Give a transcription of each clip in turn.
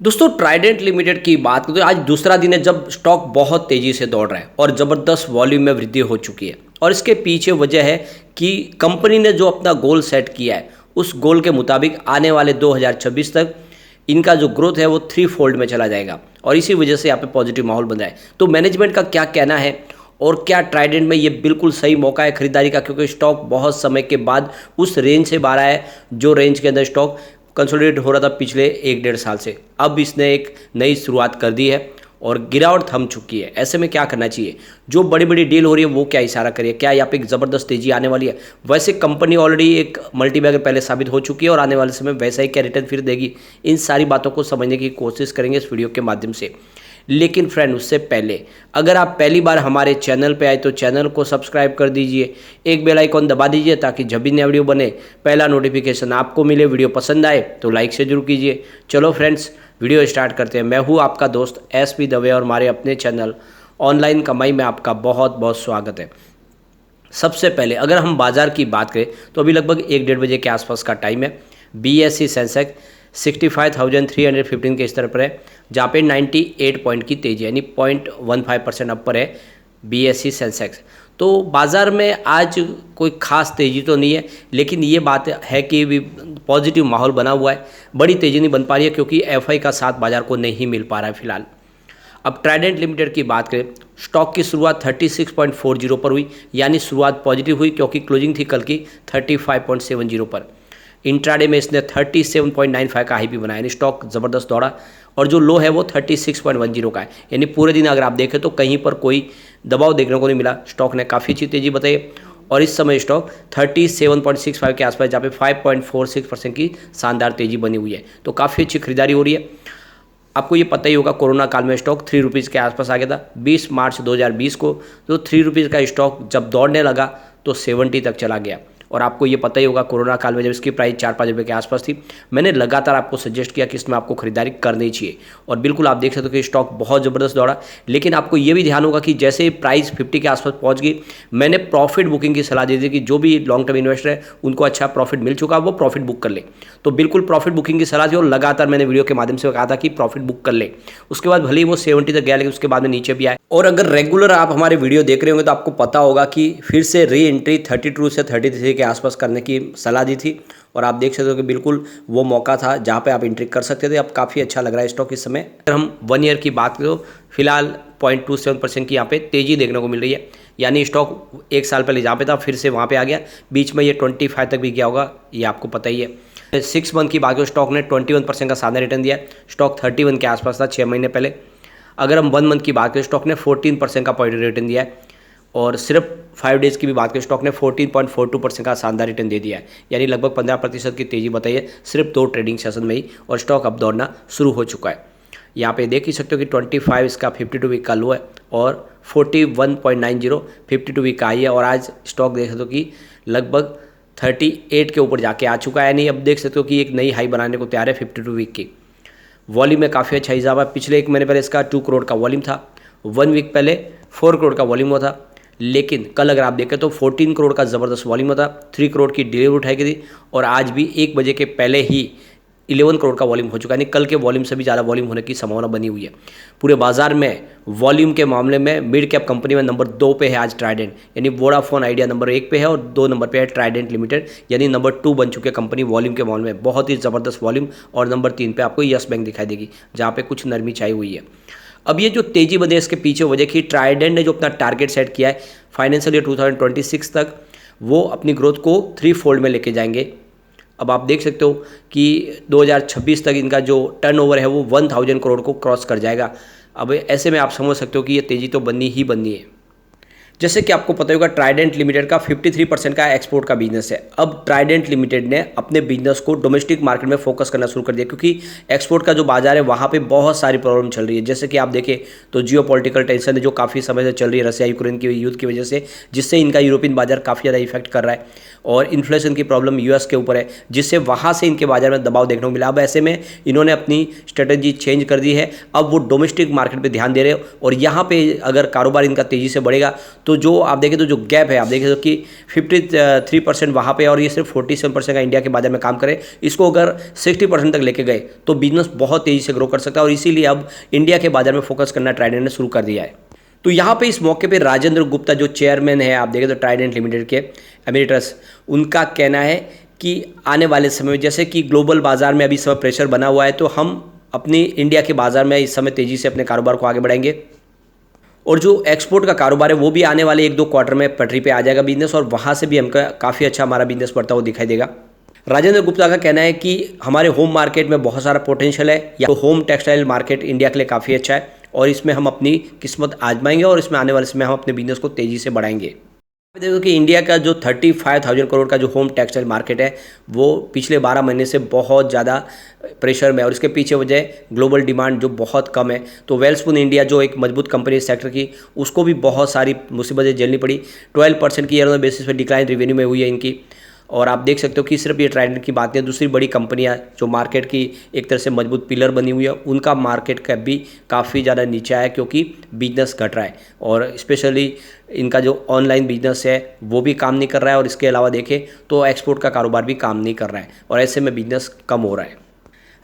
दोस्तों Trident limited की बात करें तो आज दूसरा दिन है जब स्टॉक बहुत तेजी से दौड़ रहा है और ज़बरदस्त वॉल्यूम में वृद्धि हो चुकी है। और इसके पीछे वजह है कि कंपनी ने जो अपना गोल सेट किया है उस गोल के मुताबिक आने वाले 2026 तक इनका जो ग्रोथ है वो 3 फोल्ड में चला जाएगा और इसी वजह से यहाँ पे पॉजिटिव माहौल बन रहा है। तो मैनेजमेंट का क्या कहना है और क्या ट्राइडेंट में ये बिल्कुल सही मौका है खरीदारी का, क्योंकि स्टॉक बहुत समय के बाद उस रेंज से बाहर आया है जो रेंज के अंदर स्टॉक कंसोलिडेट हो रहा था पिछले 1-1.5 साल से। अब इसने एक नई शुरुआत कर दी है और गिरावट थम चुकी है। ऐसे में क्या करना चाहिए? जो बड़ी बड़ी डील हो रही है वो क्या इशारा करिए, क्या यहाँ पे एक ज़बरदस्त तेजी आने वाली है? वैसे कंपनी ऑलरेडी एक मल्टीबैगर पहले साबित हो चुकी है और आने वाले समय वैसा ही क्या रिटर्न फिर देगी, इन सारी बातों को समझने की कोशिश करेंगे इस वीडियो के माध्यम से। लेकिन फ्रेंड उससे पहले अगर आप पहली बार हमारे चैनल पे आए तो चैनल को सब्सक्राइब कर दीजिए, एक बेल आइकॉन दबा दीजिए ताकि जब भी नया वीडियो बने पहला नोटिफिकेशन आपको मिले। वीडियो पसंद आए तो लाइक से जरूर कीजिए। चलो फ्रेंड्स वीडियो स्टार्ट करते हैं। मैं हूँ आपका दोस्त SP दवे और हमारे अपने चैनल ऑनलाइन कमाई में आपका बहुत बहुत स्वागत है। सबसे पहले अगर हम बाजार की बात करें तो अभी लगभग 1-1.5 बजे के आसपास का टाइम है। BSE सेंसेक्स 65,315 के स्तर पर है जहाँ पे 98 पॉइंट की तेजी यानी 0.15% अप पर है BSE सेंसेक्स। तो बाज़ार में आज कोई ख़ास तेज़ी तो नहीं है, लेकिन ये बात है कि भी पॉजिटिव माहौल बना हुआ है। बड़ी तेज़ी नहीं बन पा रही है क्योंकि FI का साथ बाज़ार को नहीं मिल पा रहा है फिलहाल। अब ट्राइडेंट लिमिटेड की बात करें, स्टॉक की शुरुआत 36.40 पर हुई, यानी शुरुआत पॉजिटिव हुई क्योंकि क्लोजिंग थी कल की 35.70 पर। इंट्राडे में इसने 37.95 का हाई भी बनाया, यानी स्टॉक ज़बरदस्त दौड़ा और जो लो है वो 36.10 का है। यानी पूरे दिन अगर आप देखें तो कहीं पर कोई दबाव देखने को नहीं मिला, स्टॉक ने काफ़ी अच्छी तेज़ी बताई और इस समय स्टॉक 37.65 के आसपास जहाँ पे 5.46% की शानदार तेज़ी बनी हुई है। तो काफ़ी अच्छी खरीदारी हो रही है। आपको ये पता ही होगा कोरोना काल में स्टॉक 3 रुपीज़ के आसपास आ गया था 20 मार्च 2020 को। तो 3 रुपीज़ का स्टॉक जब दौड़ने लगा तो 70 तक चला गया। और आपको ये पता ही होगा कोरोना काल में जब इसकी प्राइस 4-5 रुपये के आसपास थी, मैंने लगातार आपको सजेस्ट किया कि इसमें आपको खरीदारी करनी चाहिए और बिल्कुल आप देख सकते हो कि स्टॉक बहुत ज़बरदस्त दौड़ा। लेकिन आपको ये भी ध्यान होगा कि जैसे ही प्राइस 50 के आसपास पहुंच गई, मैंने प्रॉफिट बुकिंग की सलाह दी थी कि जो भी लॉन्ग टर्म इन्वेस्टर है उनको अच्छा प्रॉफिट मिल चुका वो प्रॉफिट बुक कर ले। तो बिल्कुल प्रॉफिट बुकिंग की सलाह थी और लगातार मैंने वीडियो के माध्यम से कहा था कि प्रॉफिट बुक कर ले। उसके बाद भले ही वो 70 तक गया लेकिन उसके बाद में नीचे भी आए। और अगर रेगुलर आप हमारे वीडियो देख रहे होंगे तो आपको पता होगा कि फिर से री एंट्री 32 से 33 के आसपास करने की सलाह दी थी और आप देख सकते हो कि बिल्कुल वो मौका था जहाँ पे आप एंट्री कर सकते थे। अब काफ़ी अच्छा लग रहा है स्टॉक इस समय। अगर हम 1 ईयर की बात करें तो फिलहाल 0.27% की यहाँ पे तेज़ी देखने को मिल रही है, यानी स्टॉक 1 साल पहले जहाँ पे था फिर से वहाँ पे आ गया। बीच में ये 25 तक भी गया होगा, ये आपको पता ही है। 6 मंथ की बात करें स्टॉक ने 21% का शानदार रिटर्न दिया है। स्टॉक 31 के आसपास था 6 महीने पहले। अगर हम 1 मंथ की बात करें स्टॉक ने 14% का पॉजिटिव रिटर्न दिया है और सिर्फ 5 डेज़ की भी बात करें स्टॉक ने 14.42% का शानदार रिटर्न दे दिया है, यानी लगभग 15% की तेज़ी बताई है सिर्फ 2 ट्रेडिंग सेशन में ही और स्टॉक अब दौड़ना शुरू हो चुका है। यहाँ पे देख ही सकते हो कि 25 इसका 52 वीक का लो है और 41.90 52 वीक का हाई है और आज स्टॉक देख सकते हो कि लगभग 38 के ऊपर जाके आ चुका है, यानी अब देख सकते हो कि एक नई हाई बनाने को तैयार है 52 वीक की। वॉल्यूम में काफ़ी अच्छा इजाफा है। पिछले 1 महीने पहले इसका 2 करोड़ का वॉल्यूम था, 1 वीक पहले 4 करोड़ का वॉल्यूम हुआ था, लेकिन कल अगर आप देखें तो 14 करोड़ का ज़बरदस्त वॉल्यूम हुआ था, 3 करोड़ की डिलीवरी उठाई गई थी और आज भी 1 बजे के पहले ही 11 करोड़ का वॉल्यूम हो चुका है, यानी कल के वॉल्यूम से भी ज़्यादा वॉल्यूम होने की संभावना बनी हुई है। पूरे बाजार में वॉल्यूम के मामले में मिड कैप कंपनी में नंबर 2 पे है आज ट्राइडेंट, यानी वोडाफोन आइडिया नंबर 1 पे है और 2 नंबर पे है ट्राइडेंट लिमिटेड, यानी नंबर 2 बन चुके कंपनी वॉल्यूम के मामले में। बहुत ही ज़बरदस्त वॉल्यूम। और नंबर 3 पे आपको यस बैंक दिखाई देगी जहाँ पे कुछ नरमी छाई हुई है। अब ये जो तेजी बने इसके पीछे वजह कि ट्राइडेंट ने जो अपना टारगेट सेट किया है फाइनेंशियल ईयर 2026 तक, वो अपनी ग्रोथ को 3 फोल्ड में लेके जाएंगे। अब आप देख सकते हो कि 2026 तक इनका जो टर्नओवर है वो 1000 करोड़ को क्रॉस कर जाएगा। अब ऐसे में आप समझ सकते हो कि ये तेज़ी तो बननी ही बननी है। जैसे कि आपको पता होगा ट्राइडेंट लिमिटेड का 53% का एक्सपोर्ट का बिजनेस है। अब ट्राइडेंट लिमिटेड ने अपने बिजनेस को डोमेस्टिक मार्केट में फोकस करना शुरू कर दिया क्योंकि एक्सपोर्ट का जो बाजार है वहाँ पे बहुत सारी प्रॉब्लम चल रही है। जैसे कि आप देखें तो जियोपॉलिटिकल टेंशन है जो काफ़ी समय से चल रही है रसिया यूक्रेन की युद्ध की वजह से, जिससे इनका यूरोपियन बाजार काफ़ी ज़्यादा इफेक्ट कर रहा है और इन्फ्लेशन की प्रॉब्लम US के ऊपर है, जिससे वहाँ से इनके बाजार में दबाव देखने को मिला। अब ऐसे में इन्होंने अपनी स्ट्रेटजी चेंज कर दी है। अब वो डोमेस्टिक मार्केट पर ध्यान दे रहे हैं और यहाँ पर अगर कारोबार इनका तेज़ी से बढ़ेगा तो जो आप देखें तो जो गैप है, आप देखें तो कि 53% वहाँ पे और ये सिर्फ 47% का इंडिया के बाजार में काम करे, इसको अगर 60% तक लेके गए तो बिजनेस बहुत तेज़ी से ग्रो कर सकता है। और इसीलिए अब इंडिया के बाजार में फोकस करना ट्राइडेंट ने शुरू कर दिया है। तो यहाँ पे इस मौके पे राजेंद्र गुप्ता जो चेयरमैन है, आप देखें तो ट्राइडेंट लिमिटेड के एमिरेटस, उनका कहना है कि आने वाले समय में जैसे कि ग्लोबल बाजार में अभी समय प्रेशर बना हुआ है, तो हम अपनी इंडिया के बाज़ार में इस समय तेज़ी से अपने कारोबार को आगे बढ़ाएंगे और जो एक्सपोर्ट का कारोबार है वो भी आने वाले 1-2 क्वार्टर में पटरी पे आ जाएगा बिजनेस, और वहाँ से भी हमका काफ़ी अच्छा हमारा बिजनेस बढ़ता हुआ दिखाई देगा। राजेंद्र गुप्ता का कहना है कि हमारे होम मार्केट में बहुत सारा पोटेंशियल है, या तो होम टेक्सटाइल मार्केट इंडिया के लिए काफ़ी अच्छा है और इसमें हम अपनी किस्मत आजमाएंगे और इसमें आने वाले समय हम अपने बिजनेस को तेज़ी से बढ़ाएंगे। देखो कि इंडिया का जो 35,000 करोड़ का जो होम टेक्सटाइल मार्केट है वो पिछले 12 महीने से बहुत ज़्यादा प्रेशर में, और इसके पीछे वजह ग्लोबल डिमांड जो बहुत कम है। तो वेल्सपुन इंडिया जो एक मजबूत कंपनी इस सेक्टर की, उसको भी बहुत सारी मुसीबतें झेलनी पड़ी। 12% की ईयर बेसिस पर डिक्लाइन रेवेन्यू में हुई है इनकी। और आप देख सकते हो कि सिर्फ ये ट्राइडेंट की बात नहीं, दूसरी बड़ी कंपनियां जो मार्केट की एक तरह से मजबूत पिलर बनी हुई है, उनका मार्केट कैप भी काफ़ी ज़्यादा नीचे आया क्योंकि बिजनेस घट रहा है। और स्पेशली इनका जो ऑनलाइन बिजनेस है वो भी काम नहीं कर रहा है, और इसके अलावा देखें तो एक्सपोर्ट का कारोबार भी काम नहीं कर रहा है, और ऐसे में बिजनेस कम हो रहा है।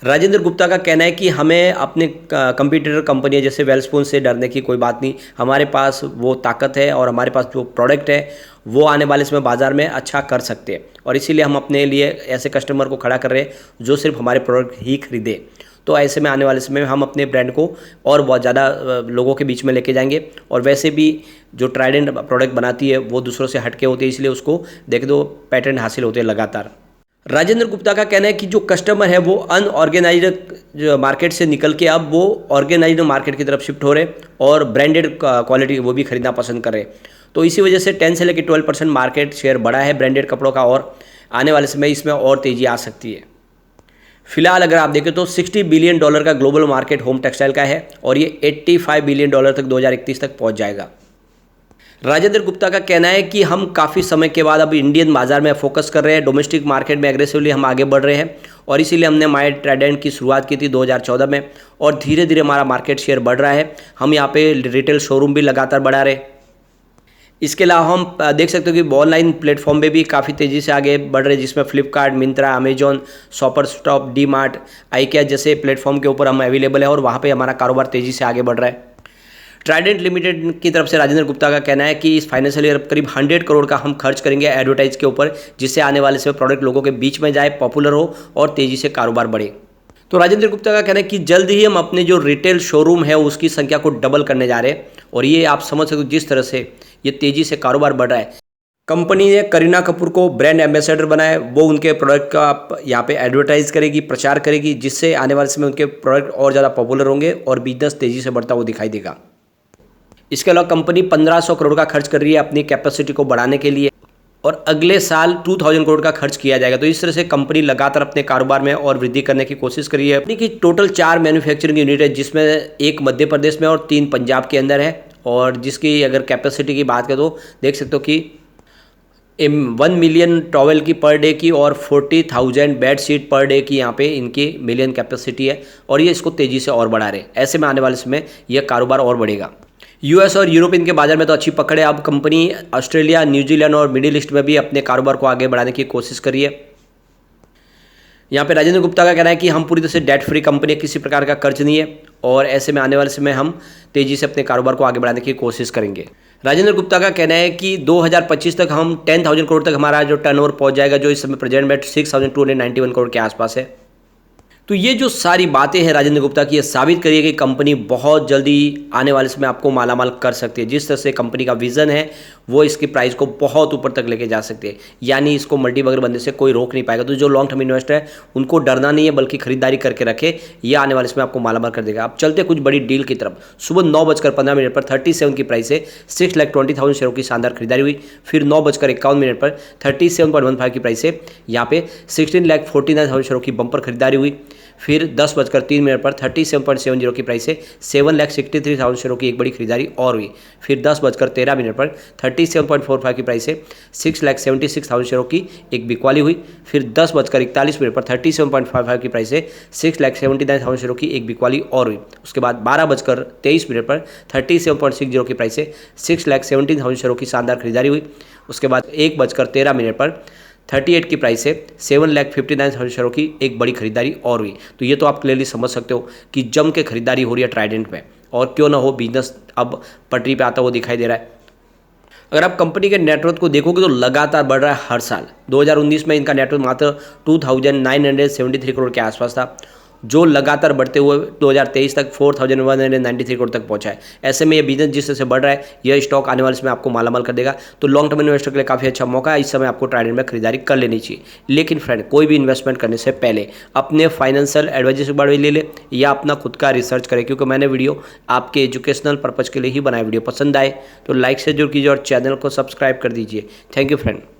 राजेंद्र गुप्ता का कहना है कि हमें अपने कंपटीटर कंपनियां जैसे वेल्सपुन से डरने की कोई बात नहीं, हमारे पास वो ताकत है और हमारे पास जो प्रोडक्ट है वो आने वाले समय बाज़ार में अच्छा कर सकते हैं, और इसीलिए हम अपने लिए ऐसे कस्टमर को खड़ा कर रहे हैं जो सिर्फ हमारे प्रोडक्ट ही खरीदे। तो ऐसे में आने वाले समय में हम अपने ब्रांड को और बहुत ज़्यादा लोगों के बीच में लेके जाएंगे। और वैसे भी जो ट्राइडेंट प्रोडक्ट बनाती है वो दूसरों से हटके होती है, इसलिए उसको देख दो पैटेंट हासिल होते हैं लगातार। राजेंद्र गुप्ता का कहना है कि जो कस्टमर है वो अनऑर्गेनाइज्ड मार्केट से निकल के अब वो ऑर्गेनाइज्ड मार्केट की तरफ शिफ्ट हो रहे और ब्रांडेड क्वालिटी वो भी खरीदना पसंद कर रहे। तो इसी वजह से 10 से लेकर 12% मार्केट शेयर बढ़ा है ब्रांडेड कपड़ों का, और आने वाले समय इसमें और तेज़ी आ सकती है। फिलहाल अगर आप देखें तो $60 बिलियन का ग्लोबल मार्केट होम टेक्सटाइल का है, और ये $85 बिलियन तक 2031 तक पहुँच जाएगा। राजेंद्र गुप्ता का कहना है कि हम काफ़ी समय के बाद अब इंडियन बाज़ार में फोकस कर रहे हैं, डोमेस्टिक मार्केट में एग्रेसिवली हम आगे बढ़ रहे हैं, और इसीलिए हमने माय ट्राइडेंट की शुरुआत की थी 2014 में, और धीरे धीरे हमारा मार्केट शेयर बढ़ रहा है। हम यहाँ पे रिटेल शोरूम भी लगातार बढ़ा रहे। इसके अलावा हम देख सकते हो कि ऑनलाइन प्लेटफॉर्म पे भी काफ़ी तेज़ी से आगे बढ़ रहे हैं, जिसमें Flipkart, Myntra, Amazon, shopper stop, D mart, IKEA जैसे प्लेटफॉर्म के ऊपर हम अवेलेबल है, और वहाँ पे हमारा कारोबार तेज़ी से आगे बढ़ रहा है। ट्राइडेंट लिमिटेड की तरफ से राजेंद्र गुप्ता का कहना है कि इस फाइनेंशियल ईयर करीब 100 करोड़ का हम खर्च करेंगे एडवर्टाइज के ऊपर, जिससे आने वाले समय प्रोडक्ट लोगों के बीच में जाए, पॉपुलर हो और तेज़ी से कारोबार बढ़े। तो राजेंद्र गुप्ता का कहना है कि जल्द ही हम अपने जो रिटेल शोरूम है उसकी संख्या को डबल करने जा रहे हैं, और ये आप समझ सकते हो जिस तरह से ये तेज़ी से कारोबार बढ़ रहा है। कंपनी ने करीना कपूर को ब्रांड एम्बेसडर बनाया, वो उनके प्रोडक्ट का यहाँ पे एडवर्टाइज करेगी, प्रचार करेगी, जिससे आने वाले समय उनके प्रोडक्ट और ज़्यादा पॉपुलर होंगे और बिजनेस तेज़ी से बढ़ता हुआ दिखाई देगा। इसके अलावा कंपनी 1500 करोड़ का खर्च कर रही है अपनी कैपेसिटी को बढ़ाने के लिए, और अगले साल 2000 करोड़ का खर्च किया जाएगा। तो इस तरह से कंपनी लगातार अपने कारोबार में और वृद्धि करने की कोशिश कर रही है। कंपनी की टोटल 4 मैन्युफैक्चरिंग यूनिट है, जिसमें एक मध्य प्रदेश में और 3 पंजाब के अंदर है, और जिसकी अगर कैपेसिटी की बात करें तो देख सकते हो कि 1 मिलियन टॉवल की पर डे की और 40,000 बेड शीट पर डे की यहाँ पे इनकी मिलियन कैपेसिटी है, और ये इसको तेज़ी से और बढ़ा रहे। ऐसे में आने वाले समय यह कारोबार और बढ़ेगा। यूएस और यूरोप इनके बाजार में तो अच्छी पकड़ है। अब कंपनी ऑस्ट्रेलिया, न्यूजीलैंड और मिडिल ईस्ट में भी अपने कारोबार को आगे बढ़ाने की कोशिश कर रही है। यहाँ पे राजेंद्र गुप्ता का कहना है कि हम पूरी तरह से डेट फ्री कंपनी है, किसी प्रकार का कर्ज नहीं है, और ऐसे में आने वाले समय हम तेज़ी से अपने कारोबार को आगे बढ़ाने की कोशिश करेंगे। राजेंद्र गुप्ता का कहना है कि 2025 तक हम 10,000 करोड़ तक हमारा जो टर्नओवर पहुँच जाएगा, जो इस समय प्रेजेंट में 6,291 करोड़ के आसपास है। तो ये जो सारी बातें हैं राजेंद्र गुप्ता की, ये साबित करिए कि कंपनी बहुत जल्दी आने वाले समय आपको मालामाल कर सकती है। जिस तरह से कंपनी का विजन है वो इसकी प्राइस को बहुत ऊपर तक लेके जा सकती है, यानी इसको मल्टीबैगर बनने से कोई रोक नहीं पाएगा। तो जो लॉन्ग टर्म इन्वेस्टर है उनको डरना नहीं है, बल्कि खरीदारी करके रखे, ये आने वाले समय आपको मालामाल कर देगा। अब चलते कुछ बड़ी डील की तरफ। सुबह 9:15 पर 37 की प्राइस से 6,20,000 शेयरों की शानदार खरीदारी हुई। फिर 9:51 पर 37.15 की प्राइस से यहाँ पे 16,49,000 शेयरों की बम्पर खरीदारी हुई। फिर 10:03 पर 37.70 की प्राइस से 7,63,000 शेयरों की एक बड़ी खरीदारी और हुई। फिर 10:13 पर 37.45 की प्राइस से 6,76,000 शेयरों की एक बिकवाली हुई। फिर 10:41 पर 37.55 की प्राइस से 6,79,000 शेयरों की एक बिकवाली और हुई। उसके बाद 12:23 पर 37.60 की प्राइस से 6,17,000 शेयरों की शानदार खरीदारी हुई। उसके बाद 1:13 पर 38 की प्राइस से 7,59,000 शेयरों की एक बड़ी खरीदारी और हुई। तो ये तो आप क्लियरली समझ सकते हो कि जम के खरीदारी हो रही है ट्राइडेंट में, और क्यों ना हो, बिजनेस अब पटरी पे आता हुआ दिखाई दे रहा है। अगर आप कंपनी के नेटवर्थ को देखोगे तो लगातार बढ़ रहा है हर साल। 2019 में इनका नेटवर्थ मात्र 2,973 करोड़ के आसपास था, जो लगातार बढ़ते हुए 2023 तक 4,193 करोड़ तक पहुंचा है। ऐसे में ये बिजनेस जिस तरह से बढ़ रहा है, यह स्टॉक आने वाले समय आपको मालामाल कर देगा। तो लॉन्ग टर्म इन्वेस्टर के लिए काफ़ी अच्छा मौका है, इस समय आपको ट्राइडेंट में खरीदारी कर लेनी चाहिए। लेकिन फ्रेंड, कोई भी इन्वेस्टमेंट करने से पहले अपने फाइनेंशियल एडवाइजर से बारे में ले ले या अपना खुद का रिसर्च करें, क्योंकि मैंने वीडियो आपके एजुकेशनल पर्पज़ के लिए ही बनाया। वीडियो पसंद आए तो लाइक से जरूर कीजिए और चैनल को सब्सक्राइब कर दीजिए। Thank you friend.